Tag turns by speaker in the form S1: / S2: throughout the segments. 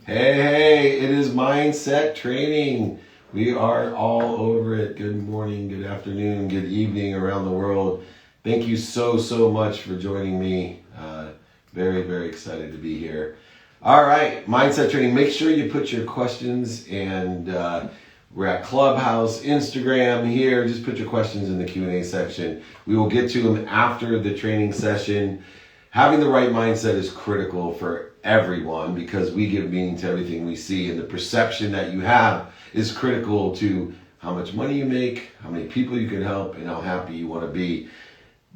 S1: Hey, it is mindset training. We are all over it. Good morning, good afternoon, good evening around the world. Thank you so much for joining me. Very excited to be here. All right, mindset training. Make sure you put your questions and we're at Clubhouse, Instagram here. Just put your questions in the Q&A section. We will get to them after the training session. Having the right mindset is critical for everyone because we give meaning to everything we see, and the perception that you have is critical to how much money you make, how many people you can help, and how happy you want to be.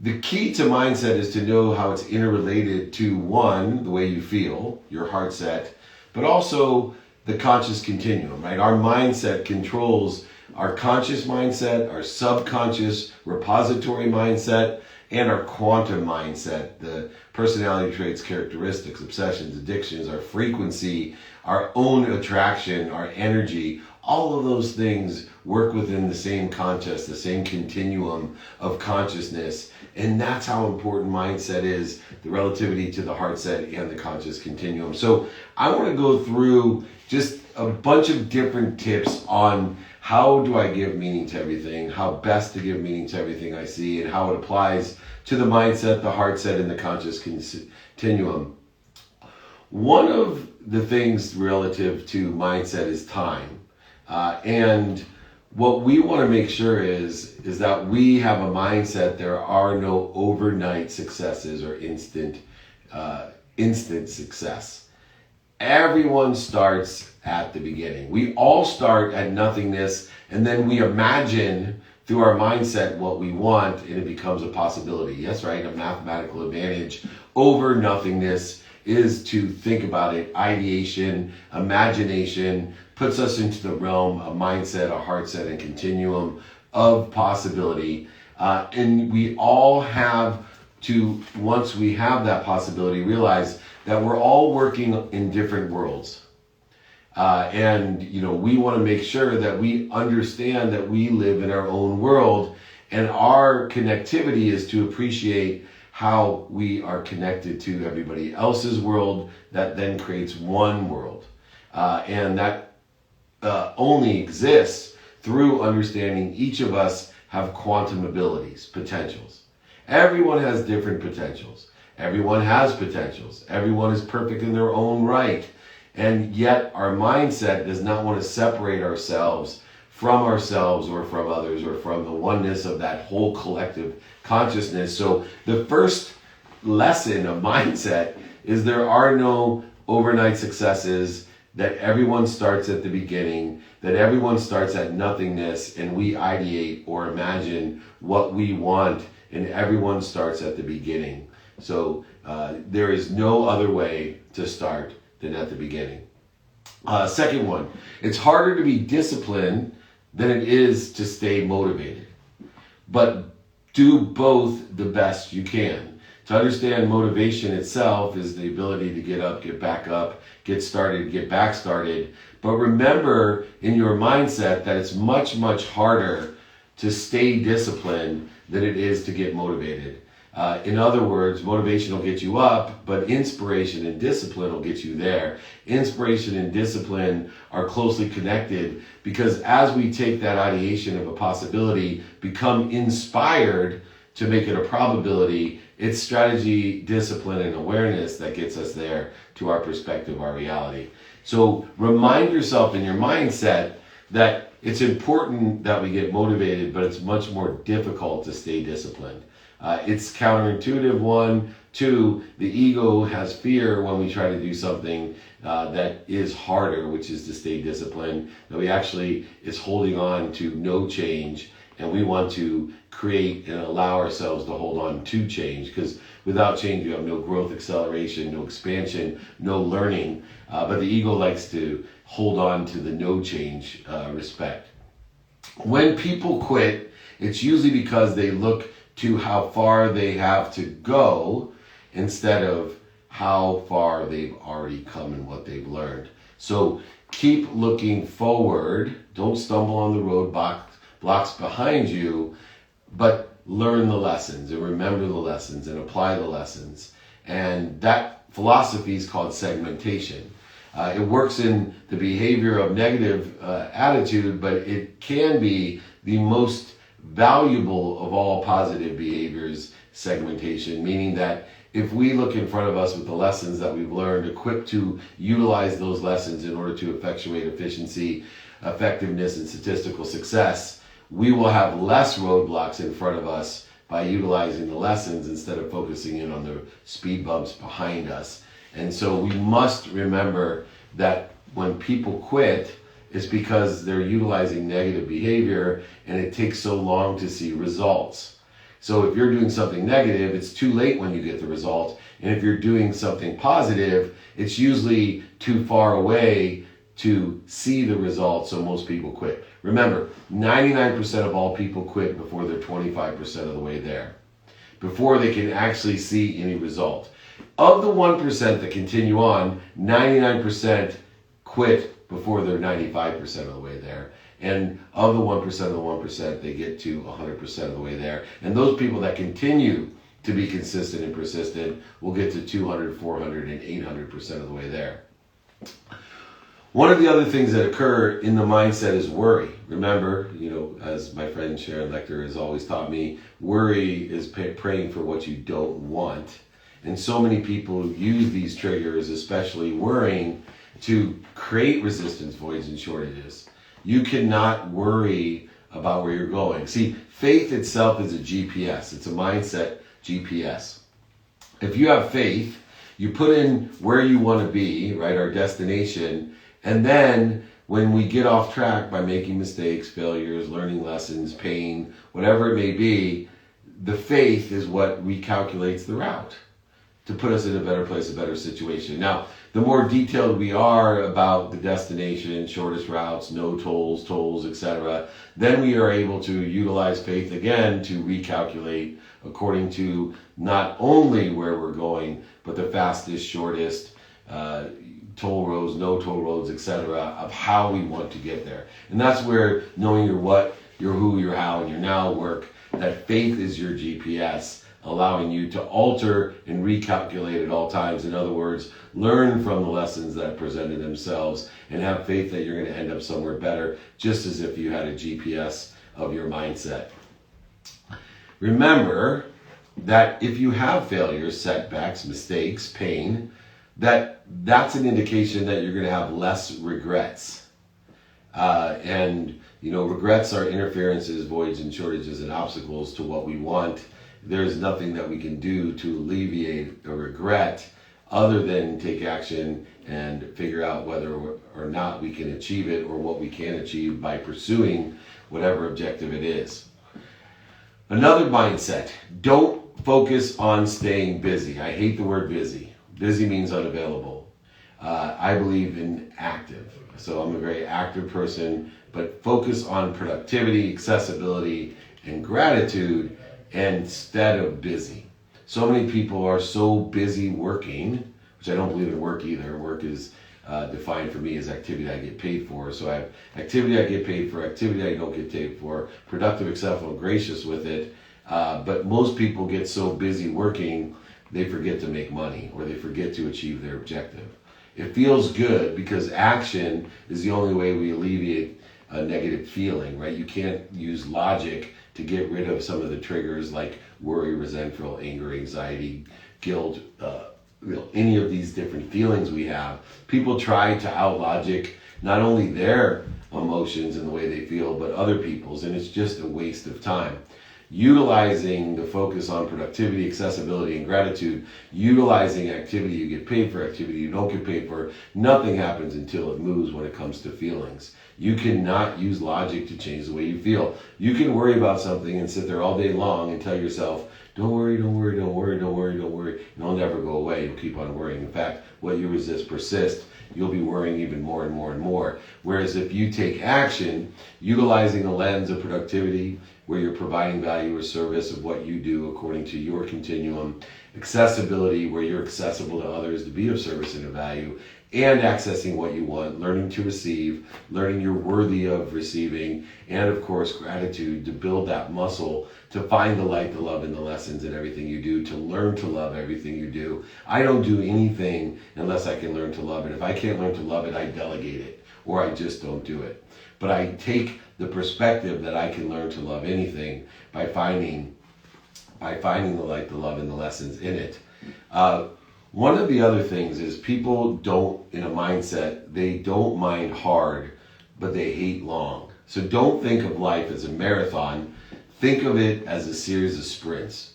S1: The key to mindset is to know how it's interrelated to, one, the way you feel, your heart set, but also the conscious continuum, right? Our mindset controls our conscious mindset, our subconscious repository mindset, and our quantum mindset, the personality traits, characteristics, obsessions, addictions, our frequency, our own attraction, our energy. All of those things work within the same conscious, the same continuum of consciousness. And that's how important mindset is, the relativity to the heart set and the conscious continuum. So I want to go through just a bunch of different tips on how do I give meaning to everything, how best to give meaning to everything I see, and how it applies to the mindset, the heart set, and the conscious continuum. One of the things relative to mindset is time. And what we want to make sure is that we have a mindset there are no overnight successes or instant success. Everyone starts at the beginning. We all start at nothingness, and then we imagine through our mindset what we want, and it becomes a possibility. Yes, right? A mathematical advantage over nothingness is to think about it. Ideation, imagination puts us into the realm of mindset, a heart set, and continuum of possibility. And we all have to, once we have that possibility, realize that we're all working in different worlds. And we want to make sure that we understand that we live in our own world, and our connectivity is to appreciate how we are connected to everybody else's world that then creates one world. And that only exists through understanding each of us have quantum abilities, potentials. Everyone has different potentials. Everyone has potentials. Everyone is perfect in their own right. And yet our mindset does not want to separate ourselves or from others or from the oneness of that whole collective consciousness. So the first lesson of mindset is there are no overnight successes, that everyone starts at the beginning, that everyone starts at nothingness, and we ideate or imagine what we want, and everyone starts at the beginning. So there is no other way to start than at the beginning. Second one, it's harder to be disciplined than it is to stay motivated. But do both the best you can. To understand motivation itself is the ability to get up, get back up, get started, get back started. But remember in your mindset that it's much harder to stay disciplined than it is to get motivated. In other words, motivation will get you up, but inspiration and discipline will get you there. Inspiration and discipline are closely connected because as we take that ideation of a possibility, become inspired to make it a probability, it's strategy, discipline, and awareness that gets us there to our perspective, our reality. So remind yourself in your mindset that it's important that we get motivated, but it's much more difficult to stay disciplined. It's counterintuitive, one. Two, the ego has fear when we try to do something that is harder, which is to stay disciplined. That we actually is holding on to no change, and we want to create and allow ourselves to hold on to change, because without change you have no growth, acceleration, no expansion, no learning. But the ego likes to hold on to the no change respect. When people quit, it's usually because they look to how far they have to go instead of how far they've already come and what they've learned. So keep looking forward. Don't stumble on the road blocks behind you, but learn the lessons and remember the lessons and apply the lessons. And that philosophy is called segmentation. It works in the behavior of negative attitude, but it can be the most valuable of all positive behaviors, segmentation, meaning that if we look in front of us with the lessons that we've learned, equipped to utilize those lessons in order to effectuate efficiency, effectiveness, and statistical success, we will have less roadblocks in front of us by utilizing the lessons instead of focusing in on the speed bumps behind us. And so we must remember that when people quit, it's because they're utilizing negative behavior and it takes so long to see results. So if you're doing something negative, it's too late when you get the result. And if you're doing something positive, it's usually too far away to see the results, so most people quit. Remember, 99% of all people quit before they're 25% of the way there, before they can actually see any result. Of the 1% that continue on, 99% quit before they're 95% of the way there. And of the 1% of the 1%, they get to 100% of the way there. And those people that continue to be consistent and persistent will get to 200, 400, and 800% of the way there. One of the other things that occur in the mindset is worry. Remember, as my friend Sharon Lecter has always taught me, worry is praying for what you don't want. And so many people use these triggers, especially worrying, to create resistance, voids, and shortages. You cannot worry about where you're going. See, faith itself is a GPS. It's a mindset GPS. If you have faith, you put in where you want to be, right, our destination, and then when we get off track by making mistakes, failures, learning lessons, pain, whatever it may be, the faith is what recalculates the route to put us in a better place, a better situation. Now, the more detailed we are about the destination, shortest routes, no tolls, etc., then we are able to utilize faith again to recalculate according to not only where we're going, but the fastest, shortest, toll roads, no toll roads, etc., of how we want to get there. And that's where knowing your what, your who, your how, and your now work, that faith is your GPS, allowing you to alter and recalculate at all times. In other words, learn from the lessons that presented themselves and have faith that you're going to end up somewhere better, just as if you had a GPS of your mindset. Remember that if you have failures, setbacks, mistakes, pain, that's an indication that you're going to have less regrets. Regrets are interferences, voids, and shortages and obstacles to what we want. There's nothing that we can do to alleviate a regret other than take action and figure out whether or not we can achieve it or what we can achieve by pursuing whatever objective it is. Another mindset, don't focus on staying busy. I hate the word busy. Busy means unavailable. I believe in active. So I'm a very active person, but focus on productivity, accessibility, and gratitude instead of busy. So many people are so busy working, which I don't believe in work either. Work is defined for me as activity I get paid for. So I have activity I get paid for, activity I don't get paid for, productive, acceptable, gracious with it. But most people get so busy working, they forget to make money or they forget to achieve their objective. It feels good because action is the only way we alleviate a negative feeling, right? You can't use logic to get rid of some of the triggers like worry, resentful, anger, anxiety, guilt, any of these different feelings we have. People try to out-logic not only their emotions and the way they feel, but other people's, and it's just a waste of time. Utilizing the focus on productivity, accessibility, and gratitude, utilizing activity you get paid for, activity you don't get paid for, nothing happens until it moves when it comes to feelings. You cannot use logic to change the way you feel. You can worry about something and sit there all day long and tell yourself, don't worry, don't worry, don't worry, don't worry, don't worry, and it'll never go away. You'll keep on worrying. In fact, what you resist persists. You'll be worrying even more and more and more. Whereas if you take action, utilizing a lens of productivity, where you're providing value or service of what you do according to your continuum, accessibility, where you're accessible to others to be of service and of value, and accessing what you want, learning to receive, learning you're worthy of receiving, and of course, gratitude to build that muscle, to find the light, the love, and the lessons in everything you do, to learn to love everything you do. I don't do anything unless I can learn to love it. If I can't learn to love it, I delegate it, or I just don't do it. But I take the perspective that I can learn to love anything by finding the light, the love, and the lessons in it. One of the other things is people don't, in a mindset, they don't mind hard, but they hate long. So don't think of life as a marathon. Think of it as a series of sprints.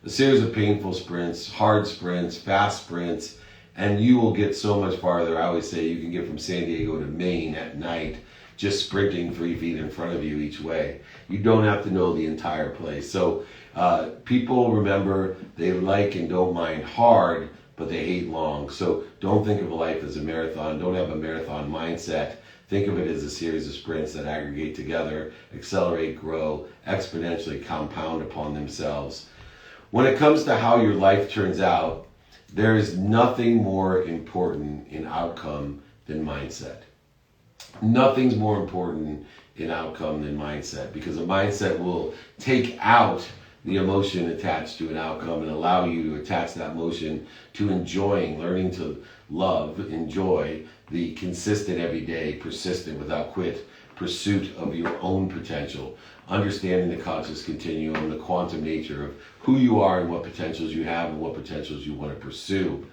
S1: A series of painful sprints, hard sprints, fast sprints, and you will get so much farther. I always say you can get from San Diego to Maine at night just sprinting 3 feet in front of you each way. You don't have to know the entire place. So people, remember, they like and don't mind hard, but they hate long. So don't think of life as a marathon. Don't have a marathon mindset. Think of it as a series of sprints that aggregate together, accelerate, grow, exponentially compound upon themselves. When it comes to how your life turns out, there is nothing more important in outcome than mindset. Nothing's more important in outcome than mindset, because a mindset will take out the emotion attached to an outcome and allow you to attach that emotion to enjoying, learning to love, enjoy the consistent, everyday, persistent, without quit pursuit of your own potential, understanding the conscious continuum, the quantum nature of who you are and what potentials you have and what potentials you want to pursue.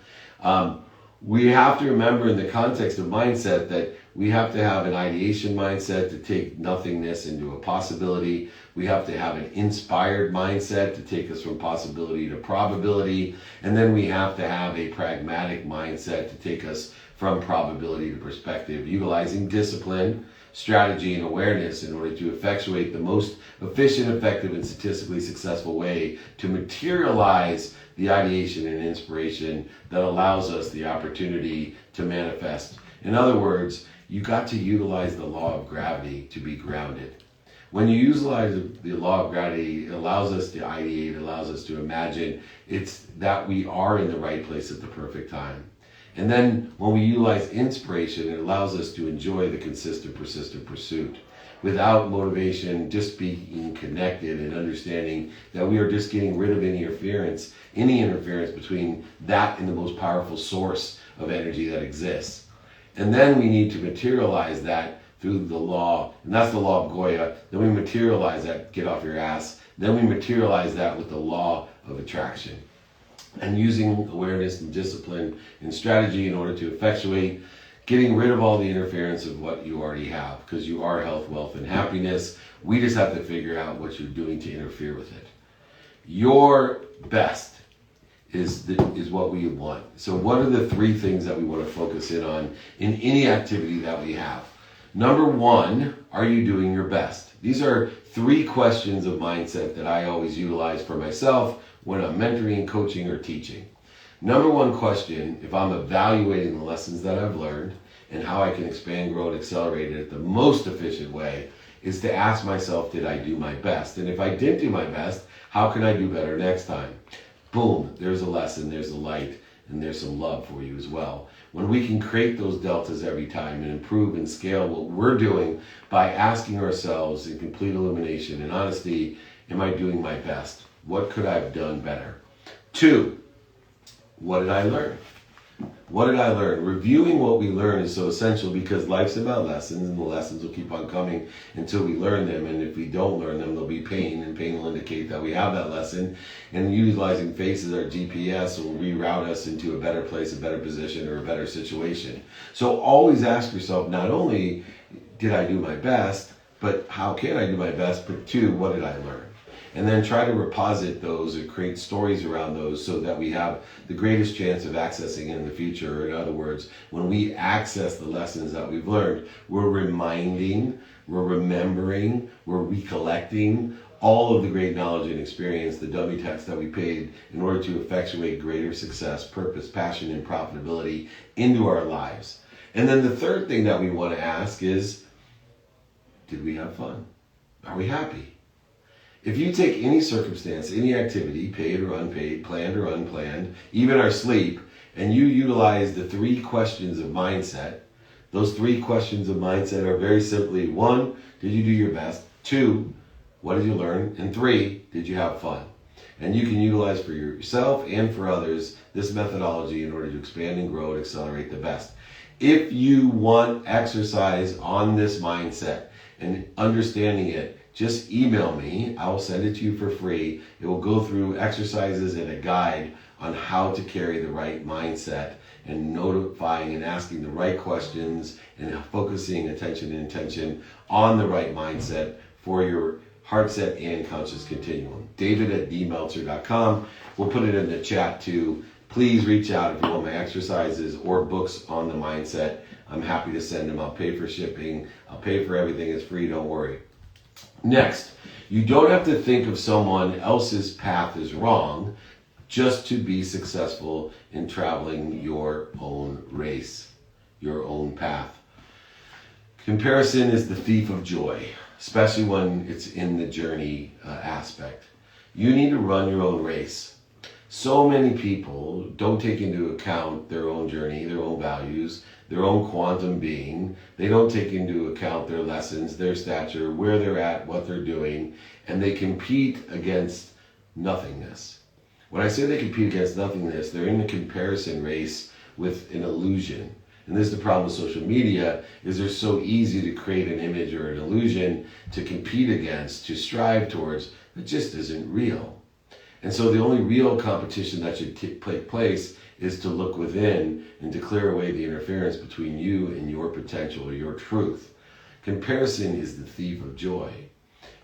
S1: We have to remember in the context of mindset that we have to have an ideation mindset to take nothingness into a possibility. We have to have an inspired mindset to take us from possibility to probability. And then we have to have a pragmatic mindset to take us from probability to perspective, utilizing discipline, strategy, and awareness in order to effectuate the most efficient, effective, and statistically successful way to materialize the ideation and inspiration that allows us the opportunity to manifest. In other words, you got to utilize the law of gravity to be grounded. When you utilize the law of gravity, it allows us to ideate, it allows us to imagine. It's that we are in the right place at the perfect time. And then when we utilize inspiration, it allows us to enjoy the consistent, persistent pursuit without motivation, just being connected and understanding that we are just getting rid of any interference between that and the most powerful source of energy that exists. And then we need to materialize that through the law, and that's the law of Goya. Then we materialize that, get off your ass. Then we materialize that with the law of attraction. And using awareness and discipline and strategy in order to effectuate getting rid of all the interference of what you already have, because you are health, wealth, and happiness. We just have to figure out what you're doing to interfere with it. Your best is what we want. So what are the 3 things that we want to focus in on in any activity that we have? Number 1, are you doing your best? These are 3 questions of mindset that I always utilize for myself when I'm mentoring, coaching, or teaching. Number 1 question, if I'm evaluating the lessons that I've learned and how I can expand, grow, and accelerate it the most efficient way, is to ask myself, did I do my best? And if I didn't do my best, how can I do better next time? Boom, there's a lesson, there's a light, and there's some love for you as well. When we can create those deltas every time and improve and scale what we're doing by asking ourselves in complete illumination and honesty, am I doing my best? What could I have done better? 2, what did I learn? What did I learn? Reviewing what we learn is so essential because life's about lessons, and the lessons will keep on coming until we learn them. And if we don't learn them, there'll be pain, and pain will indicate that we have that lesson. And utilizing faith as our GPS will reroute us into a better place, a better position, or a better situation. So always ask yourself, not only did I do my best, but how can I do my best? But 2, what did I learn? And then try to reposit those or create stories around those so that we have the greatest chance of accessing it in the future. In other words, when we access the lessons that we've learned, we're reminding, we're remembering, we're recollecting all of the great knowledge and experience, the dummy tax that we paid in order to effectuate greater success, purpose, passion, and profitability into our lives. And then the 3rd thing that we want to ask is, did we have fun? Are we happy? If you take any circumstance, any activity, paid or unpaid, planned or unplanned, even our sleep, and you utilize the 3 questions of mindset, those 3 questions of mindset are very simply: 1, did you do your best? 2, what did you learn? And 3, did you have fun? And you can utilize for yourself and for others this methodology in order to expand and grow and accelerate the best. If you want exercise on this mindset and understanding it, just email me. I will send it to you for free. It will go through exercises and a guide on how to carry the right mindset and notifying and asking the right questions and focusing attention and intention on the right mindset for your heart set and conscious continuum. David@dmeltzer.com. We'll put it in the chat too. Please reach out if you want my exercises or books on the mindset. I'm happy to send them. I'll pay for shipping. I'll pay for everything. It's free, don't worry. Next, you don't have to think of someone else's path as wrong just to be successful in traveling your own race, your own path. Comparison is the thief of joy, especially when it's in the journey aspect. You need to run your own race. So many people don't take into account their own journey, their own values, their own quantum being. They don't take into account their lessons, their stature, where they're at, what they're doing, and they compete against nothingness. When I say they compete against nothingness, they're in a comparison race with an illusion. And this is the problem with social media, is they're so easy to create an image or an illusion to compete against, to strive towards, that just isn't real. And so the only real competition that should take place is to look within and to clear away the interference between you and your potential or your truth. Comparison is the thief of joy.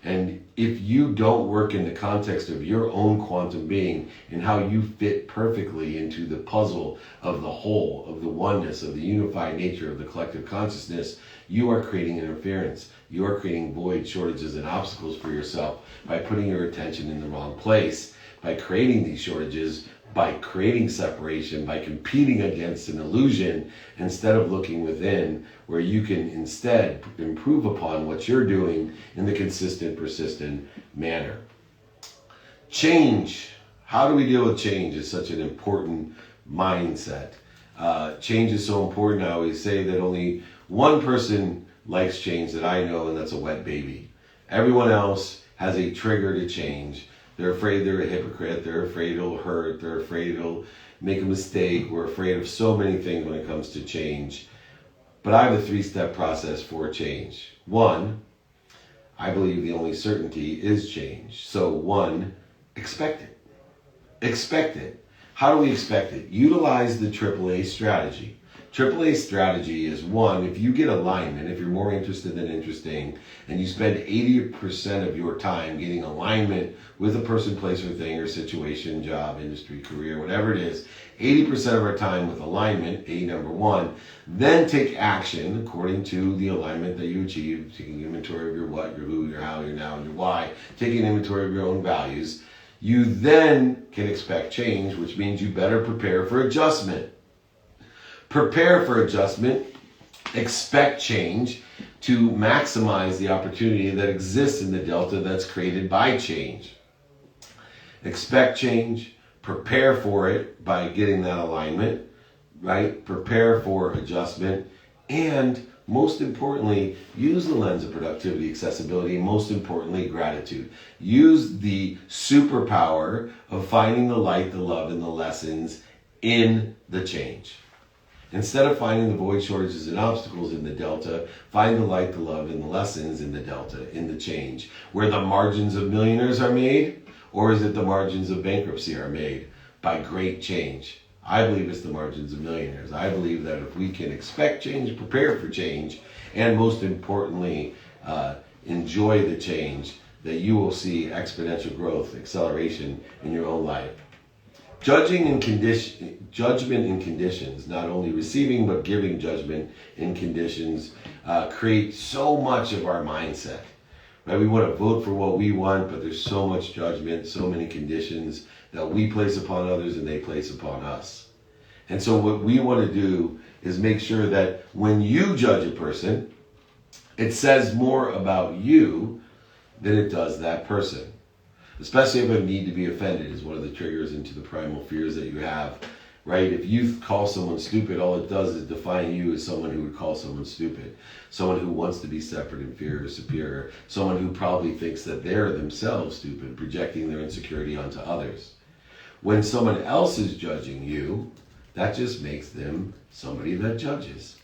S1: And if you don't work in the context of your own quantum being and how you fit perfectly into the puzzle of the whole, of the oneness, of the unified nature of the collective consciousness, you are creating interference. You are creating void, shortages, and obstacles for yourself by putting your attention in the wrong place, by creating these shortages, by creating separation, by competing against an illusion, instead of looking within, where you can instead improve upon what you're doing in the consistent, persistent manner. Change. How do we deal with change is such an important mindset. Change is so important. I always say that only one person likes change that I know, and that's a wet baby. Everyone else has a trigger to change. They're afraid they're a hypocrite. They're afraid it'll hurt. They're afraid it'll make a mistake. We're afraid of so many things when it comes to change. But I have a 3-step process for change. 1, I believe the only certainty is change. So 1, expect it. Expect it. How do we expect it? Utilize the AAA strategy. AAA strategy is 1, if you get alignment, if you're more interested than interesting, and you spend 80% of your time getting alignment with a person, place, or thing, or situation, job, industry, career, whatever it is, 80% of our time with alignment, number 1, then take action according to the alignment that you achieve, taking inventory of your what, your who, your how, your now, and your why, taking inventory of your own values. You then can expect change, which means you better prepare for adjustment. Prepare for adjustment, expect change to maximize the opportunity that exists in the delta that's created by change. Expect change, prepare for it by getting that alignment, right? Prepare for adjustment, and most importantly, use the lens of productivity, accessibility, and most importantly, gratitude. Use the superpower of finding the light, the love, and the lessons in the change. Instead of finding the void, shortages, and obstacles in the delta, find the light, the love, and the lessons in the delta, in the change. Where the margins of millionaires are made, or is it the margins of bankruptcy are made? By great change. I believe it's the margins of millionaires. I believe that if we can expect change, prepare for change, and most importantly, enjoy the change, that you will see exponential growth, acceleration in your own life. Judgment in conditions, not only receiving but giving judgment in conditions, create so much of our mindset. Right? We want to vote for what we want, but there's so much judgment, so many conditions that we place upon others and they place upon us. And so what we want to do is make sure that when you judge a person, it says more about you than it does that person. Especially if a need to be offended is one of the triggers into the primal fears that you have. right? If you call someone stupid, all it does is define you as someone who would call someone stupid, someone who wants to be separate, inferior, superior, someone who probably thinks that they're themselves stupid, projecting their insecurity onto others. When someone else is judging you, that just makes them somebody that judges.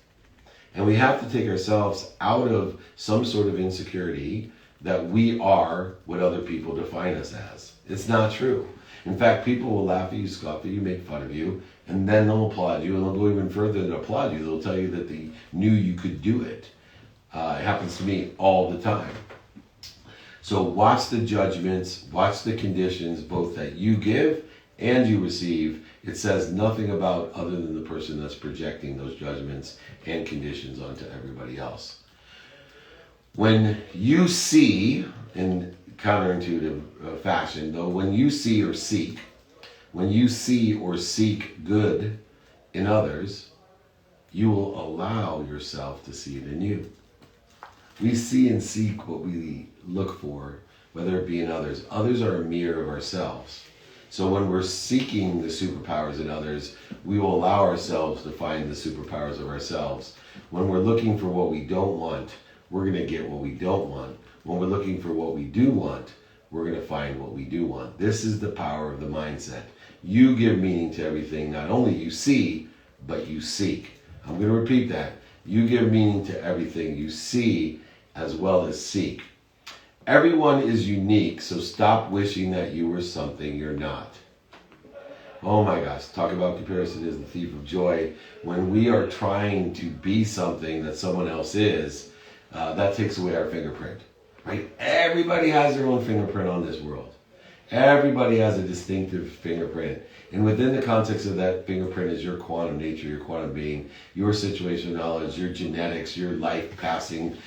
S1: And we have to take ourselves out of some sort of insecurity that we are what other people define us as. It's not true. In fact, people will laugh at you, scoff at you, make fun of you, and then they'll applaud you, and they'll go even further than applaud you. They'll tell you that they knew you could do it. It happens to me all the time. So watch the judgments, watch the conditions, both that you give and you receive. It says nothing about other than the person that's projecting those judgments and conditions onto everybody else. When you see, in counterintuitive fashion, though, when you see or seek good in others, you will allow yourself to see it in you. We see and seek what we look for, whether it be in others. Others are a mirror of ourselves. So when we're seeking the superpowers in others, we will allow ourselves to find the superpowers of ourselves. When we're looking for what we don't want, we're going to get what we don't want. When we're looking for what we do want, we're going to find what we do want. This is the power of the mindset. You give meaning to everything. Not only you see, but you seek. I'm going to repeat that. You give meaning to everything you see as well as seek. Everyone is unique, so stop wishing that you were something you're not. Oh my gosh, talk about comparison is the thief of joy. When we are trying to be something that someone else is, that takes away our fingerprint, right? Everybody has their own fingerprint on this world. Everybody has a distinctive fingerprint. And within the context of that fingerprint is your quantum nature, your quantum being, your situational knowledge, your genetics, your life passing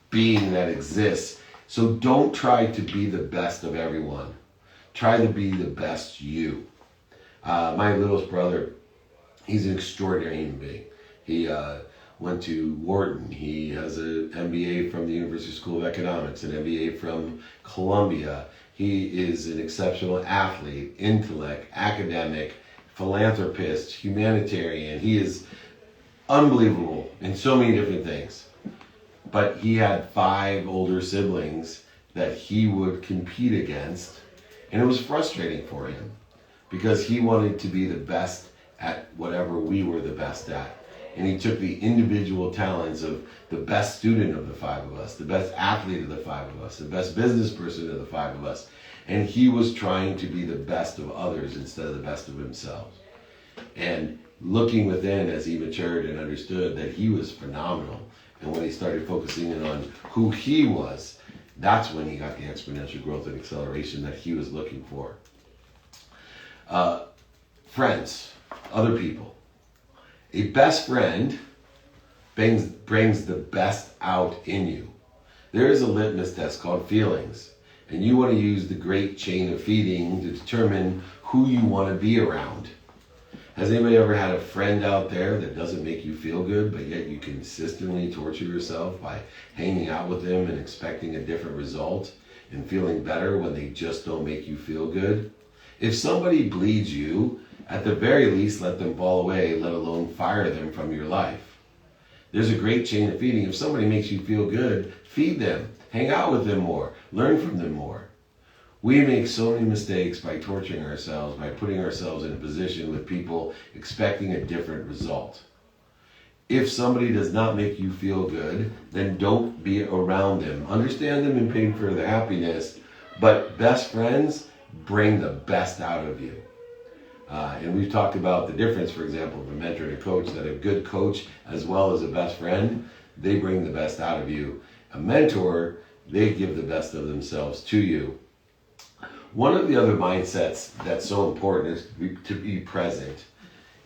S1: being that exists. So don't try to be the best of everyone. Try to be the best you. My littlest brother, he's an extraordinary human being. He went to Wharton. He has an MBA from the University School of Economics, an MBA from Columbia. He is an exceptional athlete, intellect, academic, philanthropist, humanitarian. He is unbelievable in so many different things. But he had 5 older siblings that he would compete against, and it was frustrating for him because he wanted to be the best at whatever we were the best at. And he took the individual talents of the best student of the 5 of us, the best athlete of the 5 of us, the best business person of the 5 of us, and he was trying to be the best of others instead of the best of himself. And looking within as he matured and understood that he was phenomenal, and when he started focusing in on who he was, that's when he got the exponential growth and acceleration that he was looking for. Friends, other people. A best friend brings the best out in you. There is a litmus test called feelings, and you want to use the great chain of feeding to determine who you want to be around. Has anybody ever had a friend out there that doesn't make you feel good, but yet you consistently torture yourself by hanging out with them and expecting a different result and feeling better when they just don't make you feel good? If somebody bleeds you, at the very least, let them fall away, let alone fire them from your life. There's a great chain of feeding. If somebody makes you feel good, feed them, hang out with them more, learn from them more. We make so many mistakes by torturing ourselves, by putting ourselves in a position with people expecting a different result. If somebody does not make you feel good, then don't be around them. Understand them and pay for their happiness, but best friends bring the best out of you. And we've talked about the difference, for example, of a mentor and a coach, that a good coach as well as a best friend, they bring the best out of you. A mentor, they give the best of themselves to you. One of the other mindsets that's so important is to be present.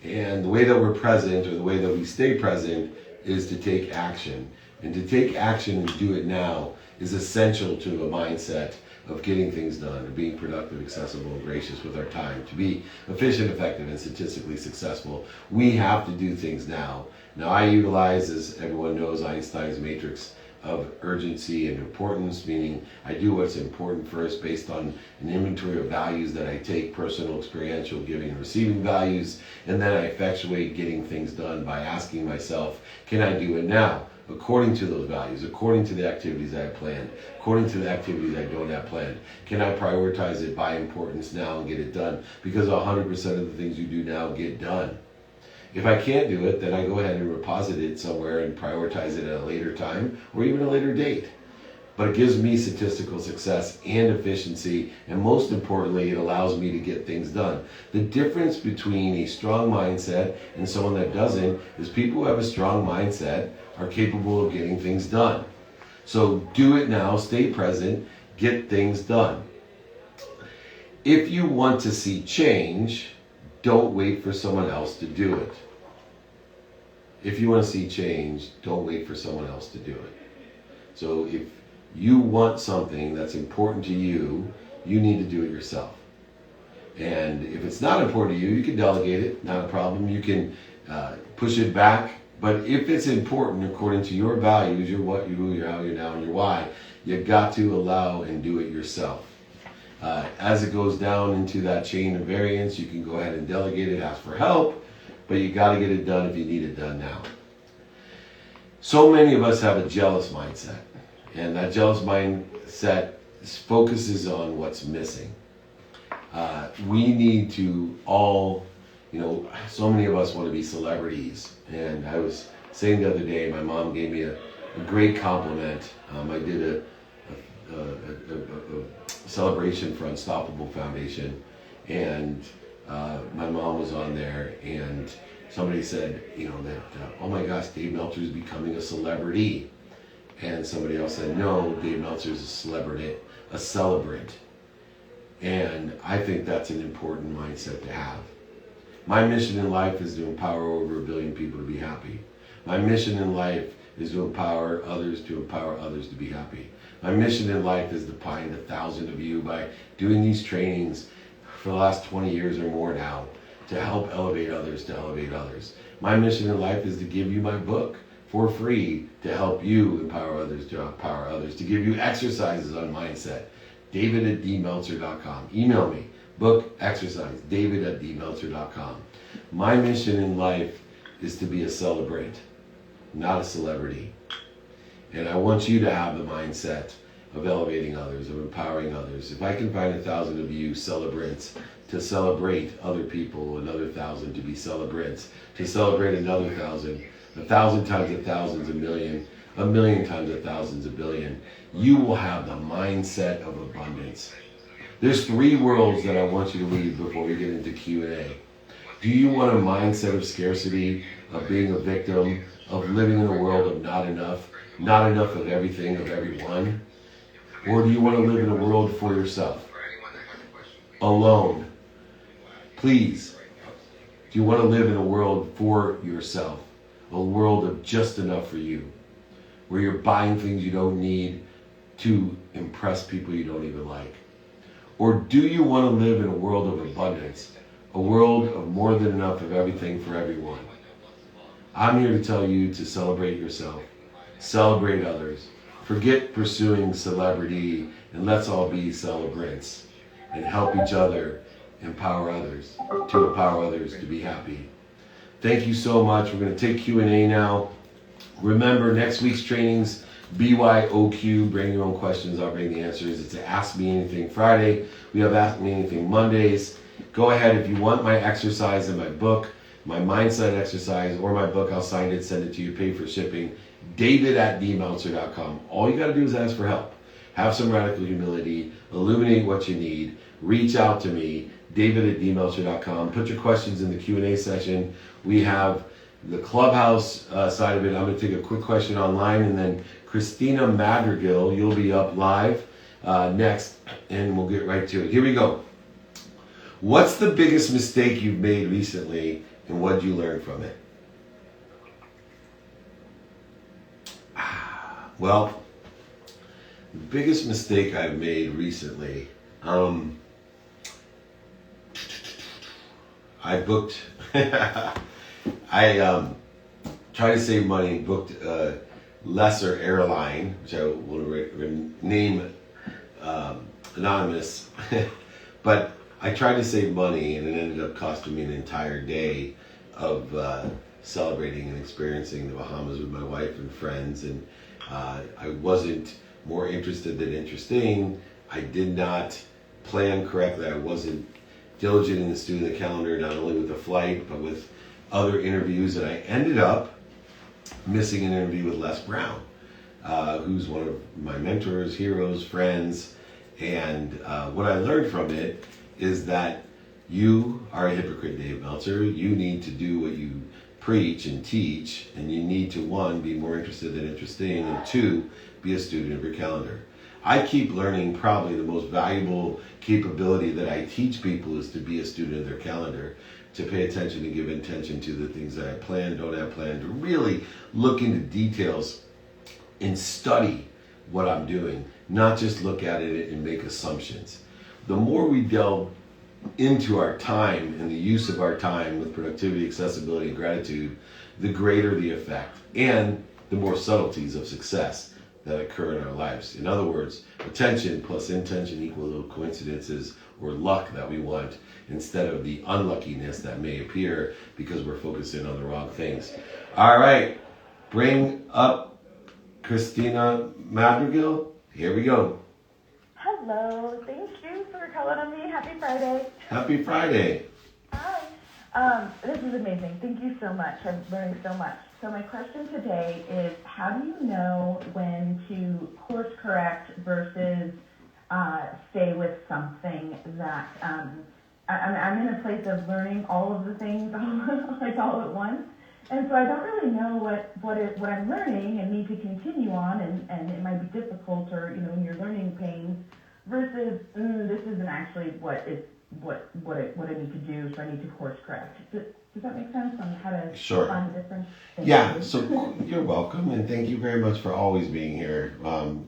S1: And the way that we're present, or the way that we stay present, is to take action. And to take action and do it now is essential to a mindset of getting things done, of being productive, accessible, and gracious with our time. To be efficient, effective, and statistically successful, we have to do things now. Now, I utilize, as everyone knows, Einstein's matrix of urgency and importance, meaning I do what's important first based on an inventory of values that I take, personal, experiential, giving and receiving values, and then I effectuate getting things done by asking myself, can I do it now? According to those values, according to the activities I have planned, according to the activities I don't have planned. Can I prioritize it by importance now and get it done? Because 100% of the things you do now get done. If I can't do it, then I go ahead and deposit it somewhere and prioritize it at a later time or even a later date. But it gives me statistical success and efficiency, and most importantly, it allows me to get things done. The difference between a strong mindset and someone that doesn't is people who have a strong mindset are capable of getting things done. So do it now, stay present, get things done. If you want to see change, don't wait for someone else to do it. If you want to see change, don't wait for someone else to do it. So if you want something that's important to you, you need to do it yourself. And if it's not important to you, you can delegate it, not a problem. You can push it back. But if it's important according to your values, your what, your who, your how, your now, and your why, you got to allow and do it yourself. As it goes down into that chain of variance, you can go ahead and delegate it, ask for help, but you got to get it done if you need it done now. So many of us have a jealous mindset, and that jealous mindset focuses on what's missing. We need to all, so many of us want to be celebrities. And I was saying the other day, my mom gave me a great compliment. I did a celebration for Unstoppable Foundation, and my mom was on there, and somebody said, that, oh my gosh, Dave Meltzer is becoming a celebrity. And somebody else said, no, Dave Meltzer is a celebrant. And I think that's an important mindset to have. My mission in life is to empower over 1 billion people to be happy. My mission in life is to empower others to be happy. My mission in life is to find 1,000 of you by doing these trainings for the last 20 years or more now to help elevate others to elevate others. My mission in life is to give you my book for free to help you empower others to empower others, to give you exercises on mindset. David@dmeltzer.com. Email me. Book, exercise, David@dmeltzer.com. My mission in life is to be a celebrant, not a celebrity. And I want you to have the mindset of elevating others, of empowering others. If I can find 1,000 of you celebrants to celebrate other people, another 1,000 to be celebrants, to celebrate another 1,000, 1,000 times 1,000 is 1,000,000, 1,000,000 times 1,000 is 1,000,000,000. You will have the mindset of abundance. There's 3 worlds that I want you to leave before we get into Q&A. Do you want a mindset of scarcity, of being a victim, of living in a world of not enough of everything, of everyone? Or do you want to live in a world for yourself? Alone. Please. Do you want to live in a world for yourself? A world of just enough for you, where you're buying things you don't need to impress people you don't even like? Or do you want to live in a world of abundance, a world of more than enough of everything for everyone? I'm here to tell you to celebrate yourself, celebrate others, forget pursuing celebrity, and let's all be celebrants and help each other empower others to be happy. Thank you so much. We're going to take Q&A now. Remember, next week's trainings, BYOQ, bring your own questions, I'll bring the answers. It's a Ask Me Anything Friday. We have Ask Me Anything Mondays. Go ahead, if you want my exercise in my book, my mindset exercise, or my book, I'll sign it, send it to you, pay for shipping. David@dmeltzer.com. All you got to do is ask for help. Have some radical humility, illuminate what you need, reach out to me, David@dmeltzer.com. Put your questions in the Q&A session. We have the Clubhouse side of it. I'm going to take a quick question online, and then Christina Madrigal, you'll be up live next, and we'll get right to it. Here we go. What's the biggest mistake you've made recently, and what did you learn from it? Well, the biggest mistake I've made recently, I booked, I tried to save money, booked lesser airline, which I will name anonymous, but I tried to save money, and it ended up costing me an entire day of celebrating and experiencing the Bahamas with my wife and friends. And I wasn't more interested than interesting. I did not plan correctly. I wasn't diligent in doing the calendar, not only with the flight, but with other interviews. And I ended up missing an interview with Les Brown, who's one of my mentors, heroes, friends. And what I learned from it is that you are a hypocrite, Dave Meltzer. You need to do what you preach and teach, and you need to, one, be more interested than interesting, and two, be a student of your calendar. I keep learning probably the most valuable capability that I teach people is to be a student of their calendar, to pay attention and give attention to the things that I plan, don't have planned, to really look into details and study what I'm doing, not just look at it and make assumptions. The more we delve into our time and the use of our time with productivity, accessibility, and gratitude, the greater the effect and the more subtleties of success that occur in our lives. In other words, attention plus intention equal coincidences or luck that we want, instead of the unluckiness that may appear because we're focusing on the wrong things. All right, bring up Christina Madrigal. Here we go.
S2: Hello, thank you for calling on me. Happy Friday.
S1: Happy Friday.
S2: Hi. This is amazing. Thank you so much. I'm learning so much. So my question today is, how do you know when to course correct versus stay with something that I'm in a place of learning all of the things like all at once, and so I don't really know what I'm learning and need to continue on, and it might be difficult, or when you're learning pains versus this isn't actually what I need to do, so I need to course correct. Does that make sense on how to find the difference?
S1: Yeah, so you're welcome, and thank you very much for always being here.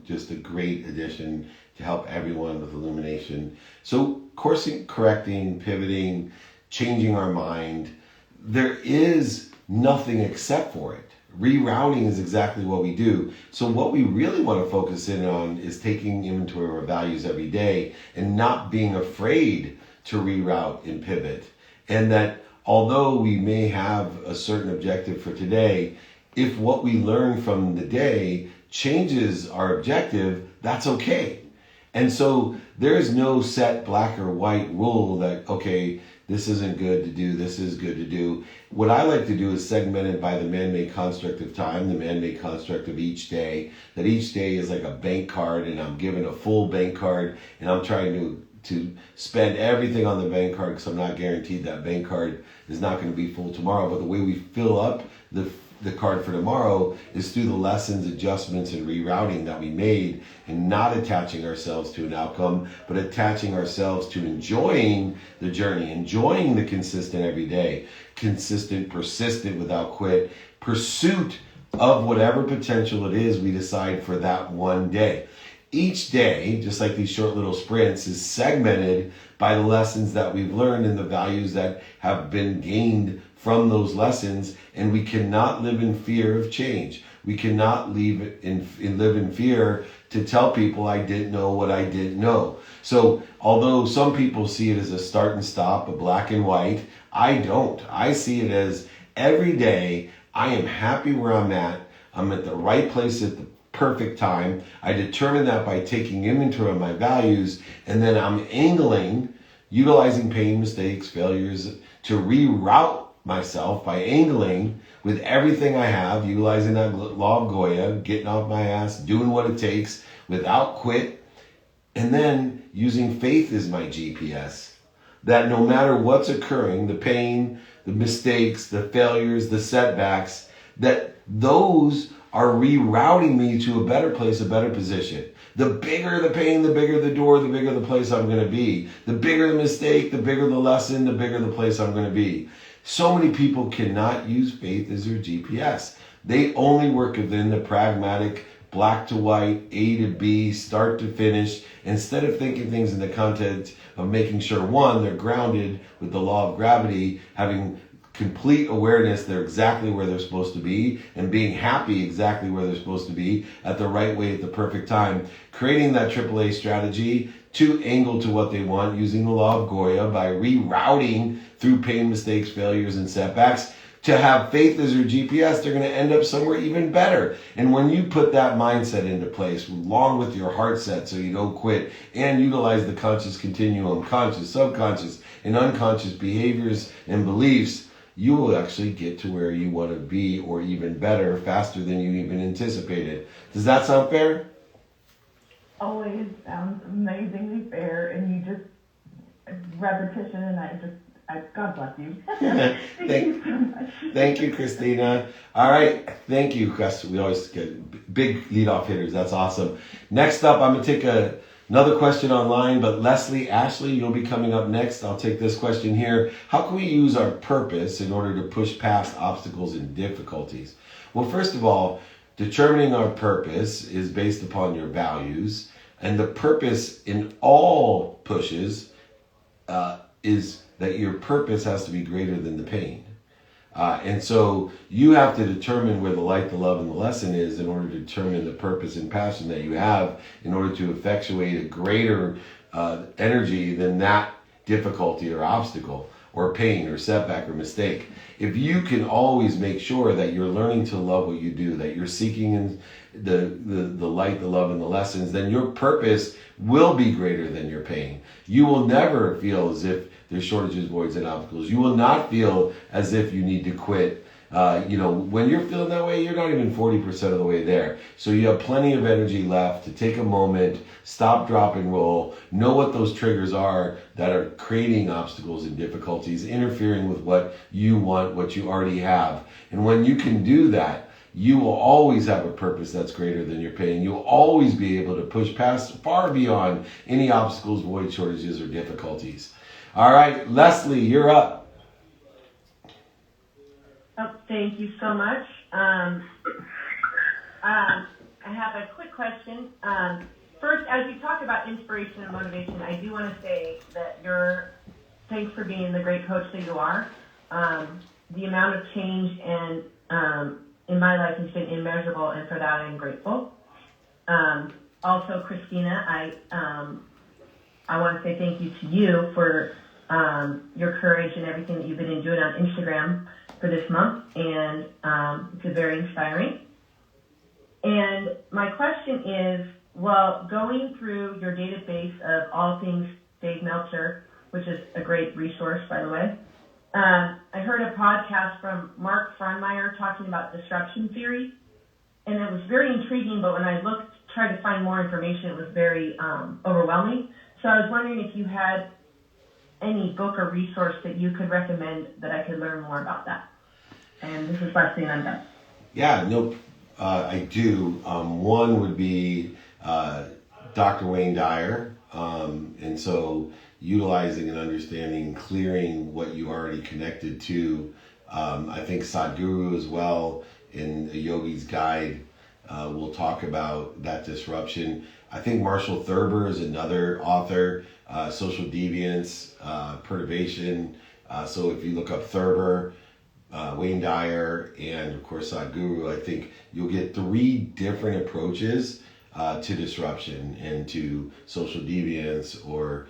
S1: Just a great addition to help everyone with illumination. So coursing, correcting, pivoting, changing our mind, there is nothing except for it. Rerouting is exactly what we do. So what we really want to focus in on is taking inventory of our values every day and not being afraid to reroute and pivot. And that although we may have a certain objective for today, if what we learn from the day changes our objective, that's okay. And so there is no set black or white rule that, okay, this isn't good to do, this is good to do. What I like to do is segment it by the man-made construct of time, the man-made construct of each day, that each day is like a bank card, and I'm given a full bank card, and I'm trying to spend everything on the bank card, because I'm not guaranteed that bank card is not going to be full tomorrow. But the way we fill up the card for tomorrow is through the lessons, adjustments, and rerouting that we made, and not attaching ourselves to an outcome, but attaching ourselves to enjoying the journey, enjoying the consistent every day, consistent, persistent, without quit, pursuit of whatever potential it is we decide for that one day. Each day, just like these short little sprints, is segmented by the lessons that we've learned and the values that have been gained from those lessons, and we cannot live in fear of change. We cannot live in fear to tell people I didn't know what I didn't know. So although some people see it as a start and stop, a black and white, I don't. I see it as every day I am happy where I'm at. I'm at the right place at the perfect time. I determine that by taking inventory of my values, and then I'm angling, utilizing pain, mistakes, failures to reroute myself by angling with everything I have, utilizing that law of Goya, getting off my ass, doing what it takes without quit, and then using faith as my GPS, that no matter what's occurring, the pain, the mistakes, the failures, the setbacks, that those are rerouting me to a better place, a better position. The bigger the pain, the bigger the door, the bigger the place I'm going to be. The bigger the mistake, the bigger the lesson, the bigger the place I'm going to be. So many people cannot use faith as their GPS. They only work within the pragmatic, black to white, A to B, start to finish, instead of thinking things in the context of making sure, one, they're grounded with the law of gravity, having complete awareness they're exactly where they're supposed to be, and being happy exactly where they're supposed to be at the right way at the perfect time. Creating that AAA strategy to angle to what they want using the law of Goya by rerouting through pain, mistakes, failures, and setbacks. To have faith as your GPS, they're going to end up somewhere even better. And when you put that mindset into place, along with your heart set so you don't quit, and utilize the conscious continuum, conscious, subconscious, and unconscious behaviors and beliefs, you will actually get to where you want to be, or even better, faster than you even anticipated. Does that sound fair?
S2: Always sounds amazingly fair, and you just, repetition, and God bless you. Thank you so much.
S1: Thank you, Christina. All right. Thank you, Chris. We always get big leadoff hitters. That's awesome. Next up, I'm going to take another question online, but Leslie, Ashley, you'll be coming up next. I'll take this question here. How can we use our purpose in order to push past obstacles and difficulties? Well, first of all, determining our purpose is based upon your values, and the purpose in all pushes is that your purpose has to be greater than the pain. And so you have to determine where the light, the love, and the lesson is in order to determine the purpose and passion that you have in order to effectuate a greater energy than that difficulty or obstacle or pain or setback or mistake. If you can always make sure that you're learning to love what you do, that you're seeking in the light, the love, and the lessons, then your purpose will be greater than your pain. You will never feel as if there's shortages, voids, and obstacles. You will not feel as if you need to quit. When you're feeling that way, you're not even 40% of the way there. So you have plenty of energy left to take a moment, stop, drop, and roll. Know what those triggers are that are creating obstacles and difficulties, interfering with what you want, what you already have. And when you can do that, you will always have a purpose that's greater than your pain. You'll always be able to push past, far beyond any obstacles, voids, shortages, or difficulties. All right, Leslie, you're up.
S3: Oh, thank you so much. I have a quick question. First, as you talk about inspiration and motivation, I do want to say that thanks for being the great coach that you are. The amount of change and in my life has been immeasurable, and for that I'm grateful. Also, Christina, I want to say thank you to you for your courage and everything that you've been doing on Instagram for this month, and it's very inspiring. And my question is, well, going through your database of all things Dave Meltzer, which is a great resource, by the way, I heard a podcast from Mark Frohnmeyer talking about disruption theory, and it was very intriguing, but when I tried to find more information, it was very overwhelming. So I was wondering if you had any book or resource that you could recommend that I could learn more about that. And this is Leslie, and I'm done.
S1: Yeah, no, I do. One would be Dr. Wayne Dyer. And so utilizing and understanding, clearing what you already connected to. I think Sadhguru as well in A Yogi's Guide will talk about that disruption. I think Marshall Thurber is another author, Social Deviance, Perturbation. So if you look up Thurber, Wayne Dyer, and of course Sadhguru, I think you'll get 3 different approaches to disruption and to social deviance or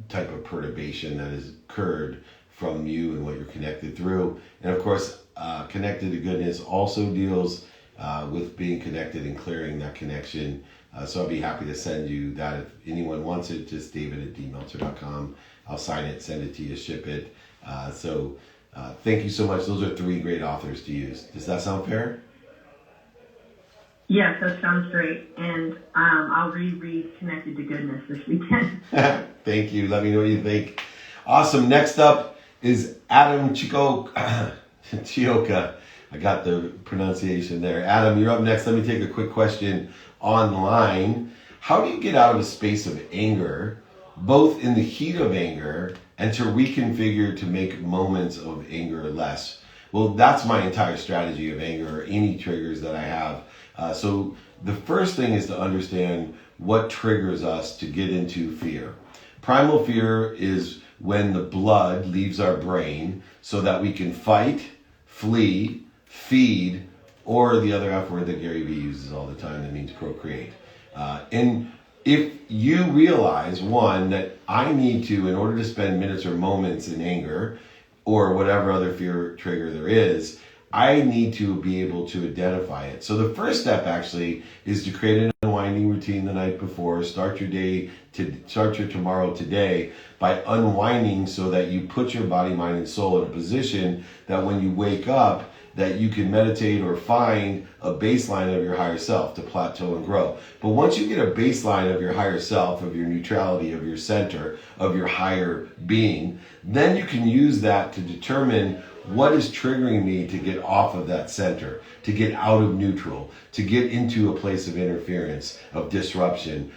S1: type of perturbation that has occurred from you and what you're connected through. And of course, Connected to Goodness also deals with being connected and clearing that connection. So I'll be happy to send you that. If anyone wants it, just david@dmeltzer.com. I'll sign it, send it to you, ship it. Thank you so much. Those are 3 great authors to use. Does that sound fair?
S3: Yes, that sounds great. And I'll reread Connected to Goodness this weekend.
S1: Thank you. Let me know what you think. Awesome. Next up is Adam Chioka. I got the pronunciation there. Adam, you're up next. Let me take a quick question online. How do you get out of a space of anger, both in the heat of anger and to reconfigure to make moments of anger less? Well, that's my entire strategy of anger or any triggers that I have. So the first thing is to understand what triggers us to get into fear. Primal fear is when the blood leaves our brain so that we can fight, flee, feed, or the other F word that Gary Vee uses all the time that means procreate. And if you realize, one, that I need to, in order to spend minutes or moments in anger or whatever other fear trigger there is, I need to be able to identify it. So the first step actually is to create an unwinding routine the night before. Start your tomorrow today by unwinding so that you put your body, mind, and soul in a position that when you wake up, that you can meditate or find a baseline of your higher self to plateau and grow. But once you get a baseline of your higher self, of your neutrality, of your center, of your higher being, then you can use that to determine what is triggering me to get off of that center, to get out of neutral, to get into a place of interference, of disruption,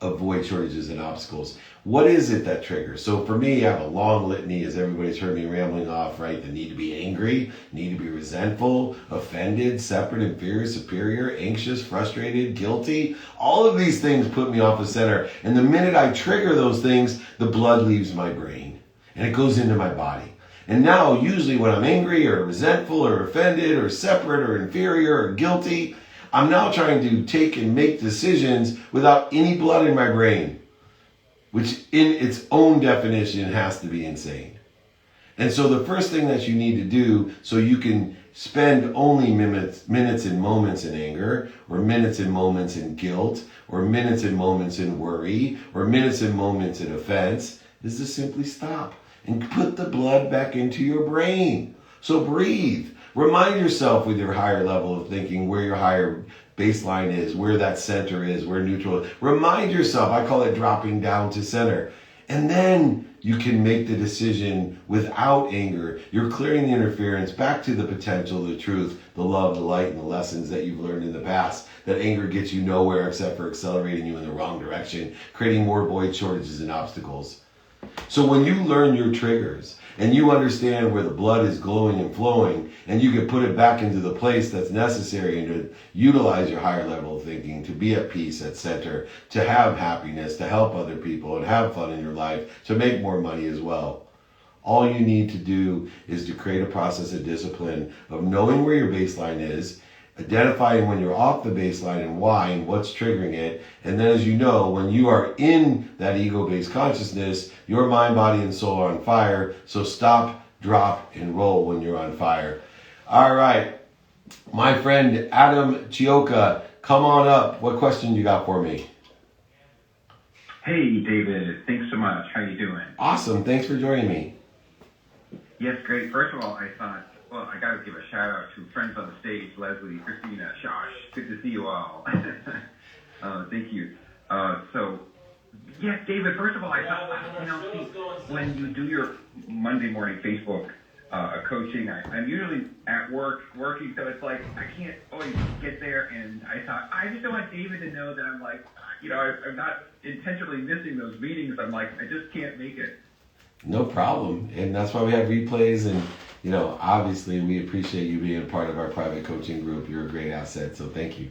S1: avoid shortages and obstacles. What is it that triggers? So for me, I have a long litany, as everybody's heard me rambling off, right? The need to be angry, need to be resentful, offended, separate, inferior, superior, anxious, frustrated, guilty. All of these things put me off the center. And the minute I trigger those things, the blood leaves my brain and it goes into my body. And now, usually when I'm angry or resentful or offended or separate or inferior or guilty, I'm now trying to take and make decisions without any blood in my brain, which in its own definition has to be insane. And so the first thing that you need to do so you can spend only minutes and moments in anger, or minutes and moments in guilt, or minutes and moments in worry, or minutes and moments in offense, is to simply stop and put the blood back into your brain. So breathe. Remind yourself with your higher level of thinking where your higher baseline is, where that center is, where neutral is. Remind yourself, I call it dropping down to center. And then you can make the decision without anger. You're clearing the interference back to the potential, the truth, the love, the light, and the lessons that you've learned in the past. That anger gets you nowhere except for accelerating you in the wrong direction, creating more void, shortages, and obstacles. So when you learn your triggers and you understand where the blood is glowing and flowing, and you can put it back into the place that's necessary and to utilize your higher level of thinking, to be at peace, at center, to have happiness, to help other people and have fun in your life, to make more money as well. All you need to do is to create a process of discipline of knowing where your baseline is, identifying when you're off the baseline and why and what's triggering it. And then, as you know, when you are in that ego-based consciousness, your mind, body, and soul are on fire. So stop, drop, and roll when you're on fire. All right. My friend Adam Chioka, come on up. What question you got for me?
S4: Hey, David. Thanks so much. How you doing?
S1: Awesome. Thanks for joining me.
S4: Yes, great. First of all, I thought, well, I got to give a shout out to friends on the stage, Leslie, Christina, Josh. Good to see you all. Thank you. Yeah, David, first of all, I thought, see, when you do your Monday morning Facebook coaching, I'm usually at working, so it's like I can't always get there, and I thought, I just don't want David to know that I'm like, I'm not intentionally missing those meetings. I'm like, I just can't make it.
S1: No problem. And that's why we have replays. And, obviously we appreciate you being a part of our private coaching group. You're a great asset. So thank you.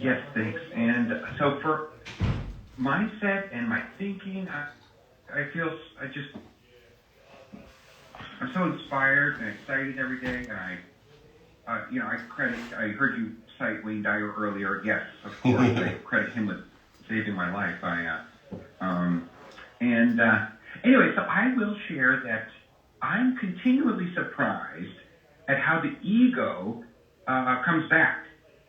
S4: Yes, thanks. And so for mindset and my thinking, I'm so inspired and excited every day. And I heard you cite Wayne Dyer earlier. Yes, of course, I credit him with saving my life. Anyway, so I will share that I'm continually surprised at how the ego comes back.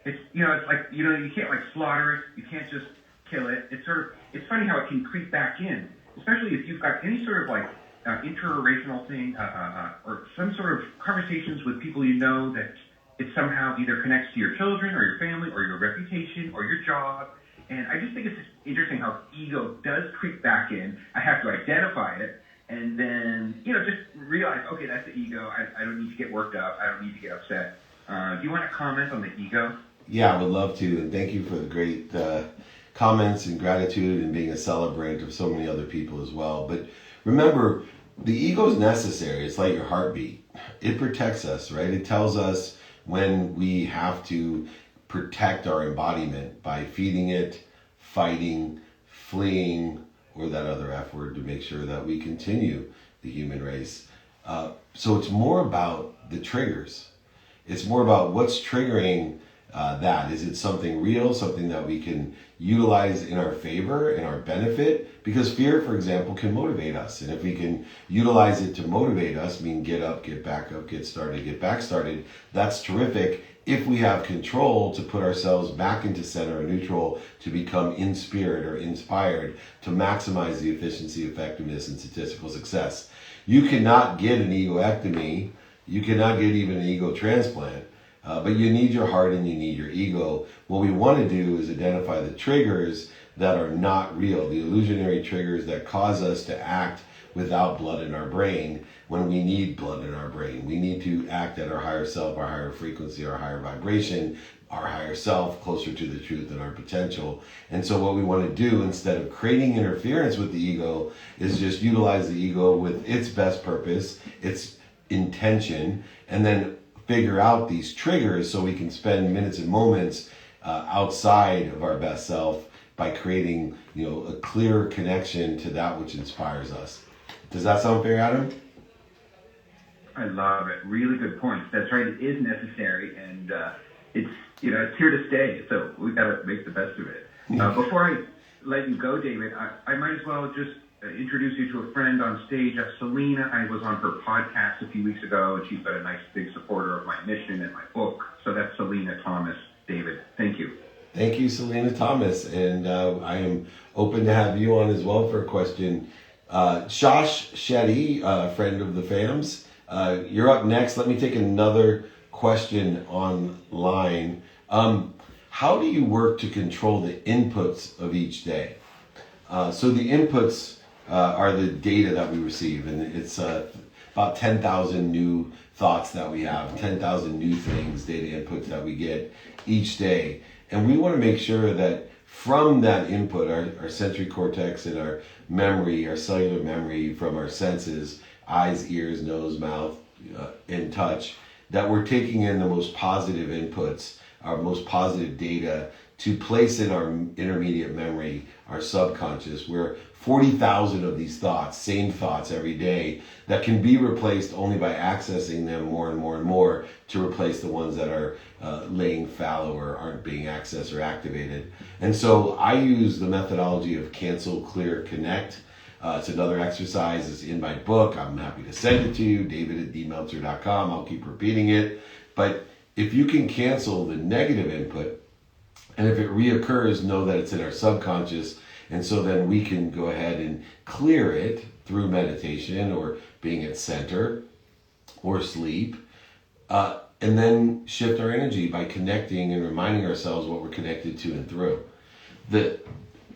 S4: It's like you can't like slaughter it, you can't just kill it. It's funny how it can creep back in, especially if you've got any sort of like interracial thing or some sort of conversations with people that it somehow either connects to your children or your family or your reputation or your job. And I just think it's interesting how ego does creep back in. I have to identify it and then, just realize, okay, that's the ego. I don't need to get worked up. I don't need to get upset. Do you want to comment on the ego?
S1: Yeah, I would love to. And thank you for the great comments and gratitude and being a celebrant of so many other people as well. But remember, the ego is necessary. It's like your heartbeat. It protects us, right? It tells us when we have to protect our embodiment by feeding it, fighting, fleeing, or that other F word to make sure that we continue the human race. So it's more about the triggers. It's more about what's triggering that. Is it something real, something that we can utilize in our favor, in our benefit? Because fear, for example, can motivate us. And if we can utilize it to motivate us, mean get up, get back up, get started, get back started, that's terrific. If we have control to put ourselves back into center or neutral, to become in spirit or inspired, to maximize the efficiency, effectiveness, and statistical success. You cannot get an egoectomy. You cannot get even an ego transplant. But you need your heart and you need your ego. What we want to do is identify the triggers that are not real, the illusionary triggers that cause us to act without blood in our brain when we need blood in our brain. We need to act at our higher self, our higher frequency, our higher vibration, our higher self, closer to the truth and our potential. And so what we want to do, instead of creating interference with the ego, is just utilize the ego with its best purpose, its intention, and then figure out these triggers so we can spend minutes and moments outside of our best self by creating, a clearer connection to that which inspires us. Does that sound fair, Adam?
S4: I love it. Really good points. That's right. It is necessary, and it's here to stay. So we got to make the best of it. Before I let you go, David, I might as well just introduce you to a friend on stage, Selena. I was on her podcast a few weeks ago, and she's been a nice big supporter of my mission and my book. So that's Selena Thomas. David, thank you.
S1: Thank you, Selena Thomas. And I am open to have you on as well for a question. Shosh Shetty, friend of the fams, you're up next. Let me take another question online. How do you work to control the inputs of each day? So the inputs are the data that we receive, and it's about 10,000 new thoughts that we have, 10,000 new things, data inputs that we get each day. And we want to make sure that from that input, our sensory cortex and our memory, our cellular memory from our senses, eyes, ears, nose, mouth, and touch, that we're taking in the most positive inputs, our most positive data to place in our intermediate memory, our subconscious, where 40,000 of these thoughts, same thoughts every day, that can be replaced only by accessing them more and more and more to replace the ones that are laying fallow or aren't being accessed or activated. And so I use the methodology of cancel, clear, connect. It's another exercise. It's in my book. I'm happy to send it to you, david@dmeltzer.com. I'll keep repeating it. But if you can cancel the negative input, and if it reoccurs, know that it's in our subconscious. And so then we can go ahead and clear it through meditation or being at center or sleep. And then shift our energy by connecting and reminding ourselves what we're connected to and through. The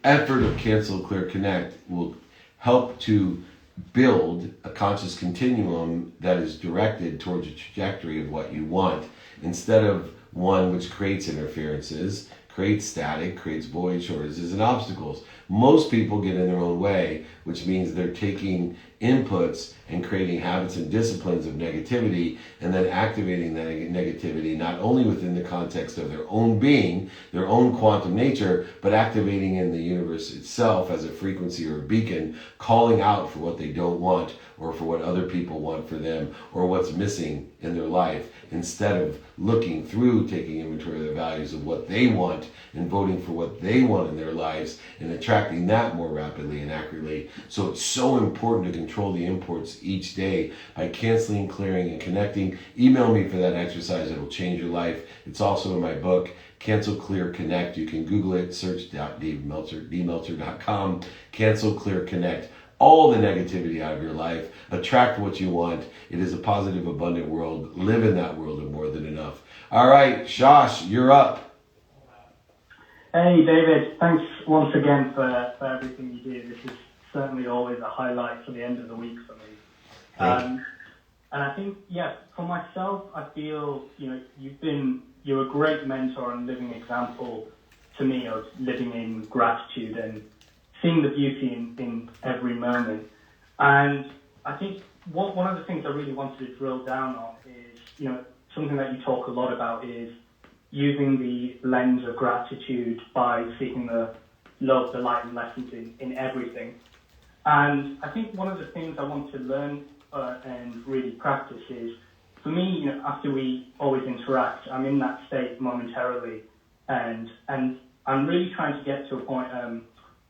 S1: effort of cancel, clear, connect will help to build a conscious continuum that is directed towards a trajectory of what you want, instead of one which creates interferences, creates static, creates void, shortages, and obstacles. Most people get in their own way, which means they're taking inputs and creating habits and disciplines of negativity, and then activating that negativity not only within the context of their own being, their own quantum nature, but activating in the universe itself as a frequency or a beacon, calling out for what they don't want, or for what other people want for them, or what's missing in their life, instead of looking through, taking inventory of the values of what they want and voting for what they want in their lives and attracting that more rapidly and accurately. So it's so important to control the imports each day by canceling, clearing, and connecting. Email me for that exercise. It'll change your life. It's also in my book, Cancel, Clear, Connect. You can Google it, search David Meltzer, dmeltzer.com, Cancel, Clear, Connect. All the negativity out of your life. Attract what you want. It is a positive, abundant world. Live in that world of more than enough. All right, Shosh, you're up.
S5: Hey, David. Thanks once again for everything you do. This is certainly always a highlight for the end of the week for me. And I think, for myself, I feel, you're a great mentor and living example to me of living in gratitude and seeing the beauty in every moment. And I think one of the things I really wanted to drill down on is, something that you talk a lot about is using the lens of gratitude by seeking the love, the light, and lessons in everything. And I think one of the things I want to learn and really practice is, for me, you know, after we always interact, I'm in that state momentarily, and I'm really trying to get to a point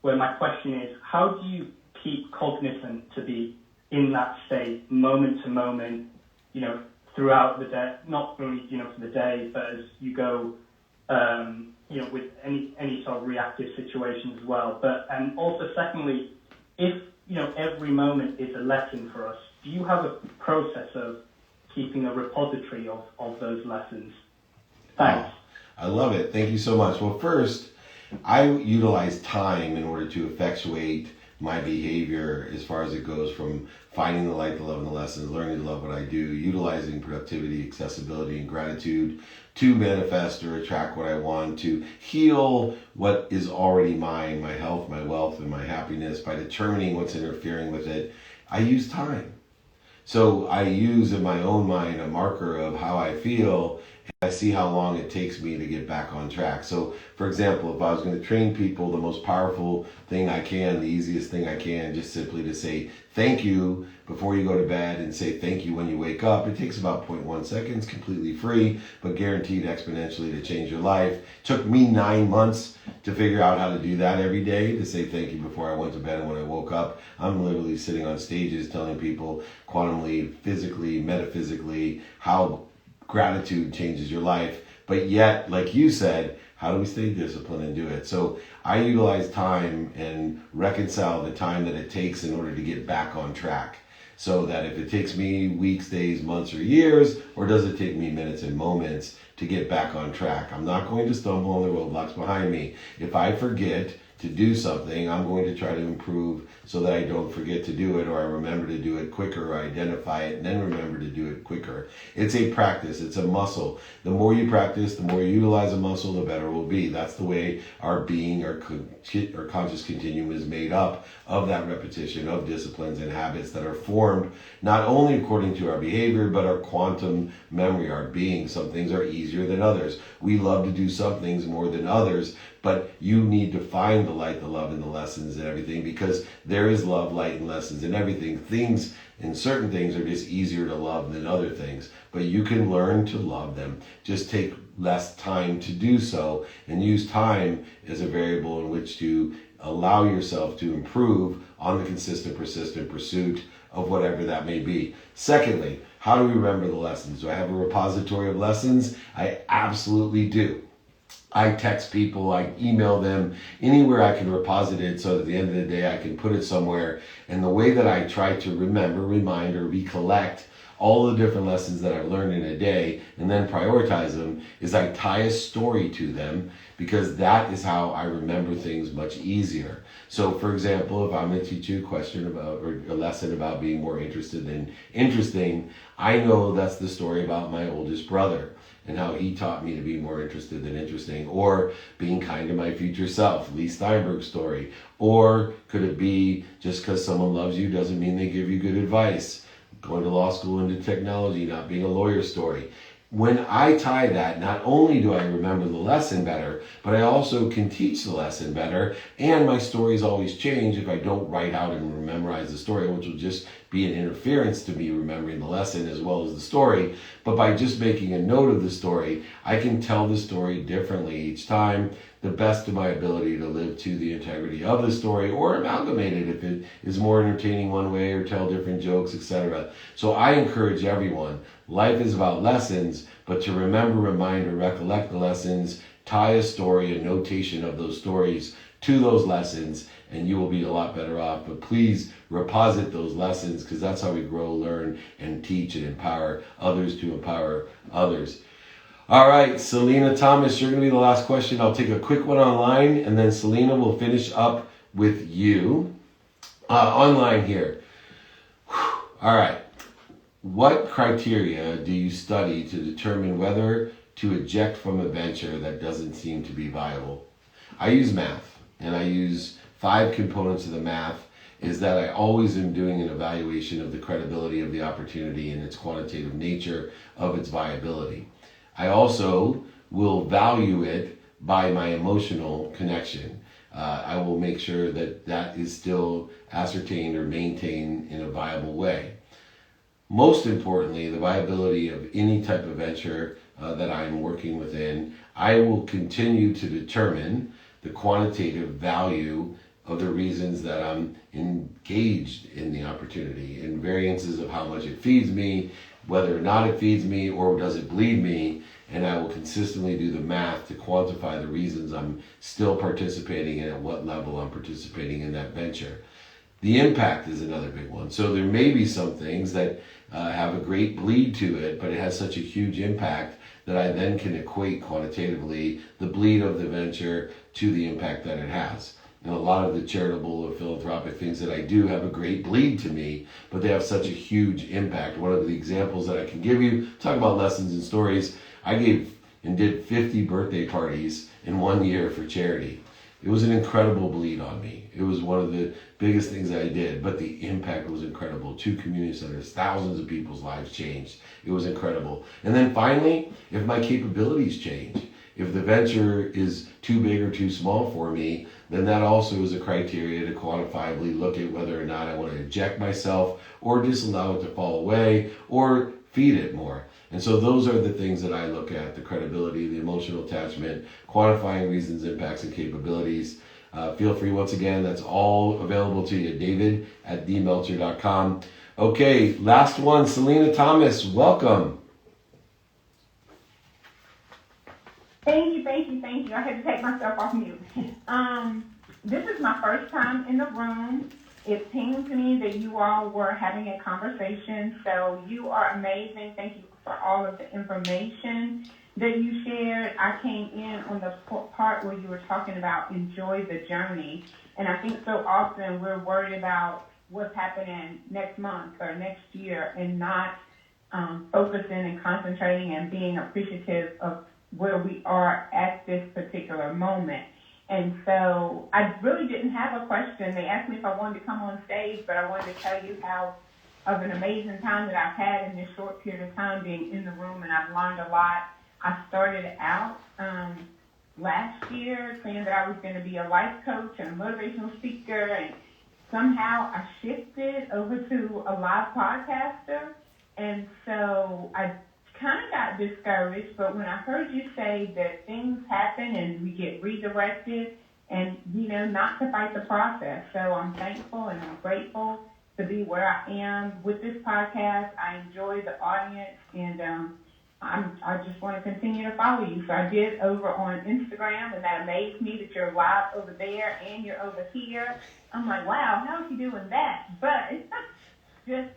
S5: where my question is, how do you keep cognizant to be in that state, moment to moment, you know, throughout the day, not only, you know, for the day, but as you go, you know, with any sort of reactive situation as well. But, and also secondly, if, you know, every moment is a lesson for us, do you have a process of keeping a repository of those lessons? Thanks.
S1: I love it. Thank you so much. Well, first, I utilize time in order to effectuate my behavior as far as it goes from finding the light, the love, and the lessons, learning to love what I do, utilizing productivity, accessibility, and gratitude to manifest or attract what I want, to heal what is already mine, my health, my wealth, and my happiness by determining what's interfering with it. I use time. So I use in my own mind a marker of how I feel, and I see how long it takes me to get back on track. So, for example, if I was going to train people, the most powerful thing I can, the easiest thing I can, just simply to say thank you before you go to bed and say thank you when you wake up. It takes about 0.1 seconds, completely free, but guaranteed exponentially to change your life. It took me 9 months to figure out how to do that every day, to say thank you before I went to bed and when I woke up. I'm literally sitting on stages telling people quantumly, physically, metaphysically, how gratitude changes your life. But yet, like you said, how do we stay disciplined and do it? So I utilize time and reconcile the time that it takes in order to get back on track. So that if it takes me weeks, days, months, or years, or does it take me minutes and moments to get back on track? I'm not going to stumble on the roadblocks behind me. If I forget to do something, I'm going to try to improve so that I don't forget to do it, or I remember to do it quicker, or identify it and then remember to do it quicker. It's a practice. It's a muscle. The more you practice, the more you utilize a muscle, the better it will be. That's the way our being, our conscious continuum is made up of that repetition of disciplines and habits that are formed not only according to our behavior, but our quantum memory, our being. Some things are easier than others. We love to do some things more than others, but you need to find the light, the love, and the lessons and everything, because there is love, light, and lessons in everything. Things and certain things are just easier to love than other things, but you can learn to love them. Just take less time to do so, and use time as a variable in which to allow yourself to improve on the consistent, persistent pursuit of whatever that may be. Secondly, how do we remember the lessons? Do I have a repository of lessons? I absolutely do. I text people, I email them, anywhere I can reposit it so that at the end of the day I can put it somewhere. And the way that I try to remember, remind, or recollect all the different lessons that I've learned in a day and then prioritize them is I tie a story to them, because that is how I remember things much easier. So for example, if I'm going to teach you a question about, or a lesson about being more interested than interesting, I know that's the story about my oldest brother and how he taught me to be more interested than interesting, or being kind to my future self, Lee Steinberg's story. Or could it be just because someone loves you doesn't mean they give you good advice? Going to law school into technology, not being a lawyer story. When I tie that, not only do I remember the lesson better, but I also can teach the lesson better, and my stories always change if I don't write out and memorize the story, which will just be an interference to me remembering the lesson as well as the story. But by just making a note of the story, I can tell the story differently each time, the best of my ability to live to the integrity of the story, or amalgamate it if it is more entertaining one way, or tell different jokes, etc. So I encourage everyone, life is about lessons, but to remember, remind, or recollect the lessons, tie a story, a notation of those stories to those lessons, and you will be a lot better off. But please reposit those lessons, because that's how we grow, learn, and teach and empower others to empower others. All right, Selena Thomas, you're going to be the last question. I'll take a quick one online, and then Selena will finish up with you online here. All right. What criteria do you study to determine whether to eject from a venture that doesn't seem to be viable? I use math, and I use 5 components of the math. Is that I always am doing an evaluation of the credibility of the opportunity and its quantitative nature of its viability. I also will value it by my emotional connection. I will make sure that that is still ascertained or maintained in a viable way. Most importantly, the viability of any type of venture that I'm working within, I will continue to determine the quantitative value of the reasons that I'm engaged in the opportunity, in variances of how much it feeds me, whether or not it feeds me, or does it bleed me, and I will consistently do the math to quantify the reasons I'm still participating and at what level I'm participating in that venture. The impact is another big one. So there may be some things that have a great bleed to it, but it has such a huge impact that I then can equate quantitatively the bleed of the venture to the impact that it has. And a lot of the charitable or philanthropic things that I do have a great bleed to me, but they have such a huge impact. One of the examples that I can give you, talk about lessons and stories, I gave and did 50 birthday parties in 1 year for charity. It was an incredible bleed on me. It was one of the biggest things that I did, but the impact was incredible. 2 community centers, thousands of people's lives changed. It was incredible. And then finally, if my capabilities change, if the venture is too big or too small for me, then that also is a criteria to quantifiably look at whether or not I want to eject myself or just allow it to fall away or feed it more. And so those are the things that I look at: the credibility, the emotional attachment, quantifying reasons, impacts, and capabilities. Feel free, once again, that's all available to you, David at dmeltzer.com. Okay, last one, Selena Thomas, welcome.
S6: Thank you. I had to take myself off mute. This is my first time in the room. It seemed to me that you all were having a conversation, so you are amazing. Thank you for all of the information that you shared. I came in on the part where you were talking about enjoy the journey, and I think so often we're worried about what's happening next month or next year and not focusing and concentrating and being appreciative of where we are at this particular moment. And so I really didn't have a question. They asked me if I wanted to come on stage, but I wanted to tell you how of an amazing time that I've had in this short period of time being in the room, and I've learned a lot. I started out last year saying that I was going to be a life coach and a motivational speaker, and somehow I shifted over to a live podcaster, and so I kind of got discouraged. But when I heard you say that things happen and we get redirected and, not to fight the process. So I'm thankful and I'm grateful to be where I am with this podcast. I enjoy the audience, and I just want to continue to follow you. So I did over on Instagram, and that amazed me that you're live over there and you're over here. I'm like, wow, how is she doing that? But just,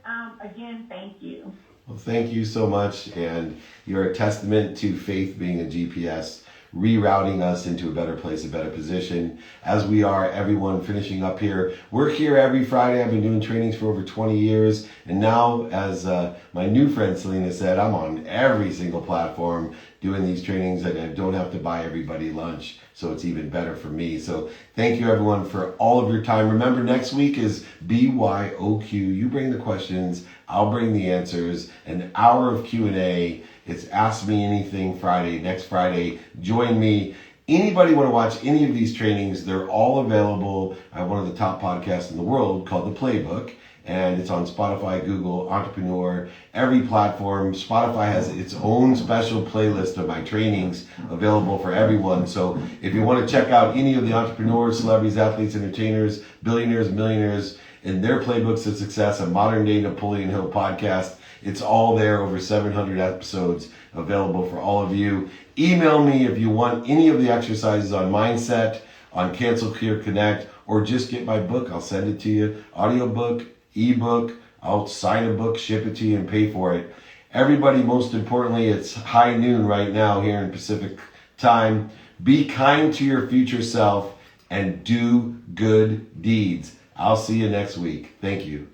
S6: again, thank you.
S1: Well, thank you so much, and you're a testament to faith being a GPS, rerouting us into a better place, a better position. As we are, everyone finishing up here. We're here every Friday. I've been doing trainings for over 20 years, and now, as my new friend Selena said, I'm on every single platform doing these trainings, and I don't have to buy everybody lunch, so it's even better for me. So thank you, everyone, for all of your time. Remember, next week is BYOQ. You bring the questions, I'll bring the answers. An hour of Q&A. It's Ask Me Anything Friday, next Friday. Join me. Anybody want to watch any of these trainings, they're all available. I have one of the top podcasts in the world called The Playbook, and it's on Spotify, Google, Entrepreneur, every platform. Spotify has its own special playlist of my trainings available for everyone. So if you want to check out any of the entrepreneurs, celebrities, athletes, entertainers, billionaires, millionaires, and their playbooks of success, a modern day Napoleon Hill podcast, it's all there, over 700 episodes available for all of you. Email me if you want any of the exercises on mindset, on Cancel, Clear, Connect, or just get my book. I'll send it to you. Audiobook, ebook, I'll sign a book, ship it to you, and pay for it. Everybody, most importantly, it's high noon right now here in Pacific time. Be kind to your future self and do good deeds. I'll see you next week. Thank you.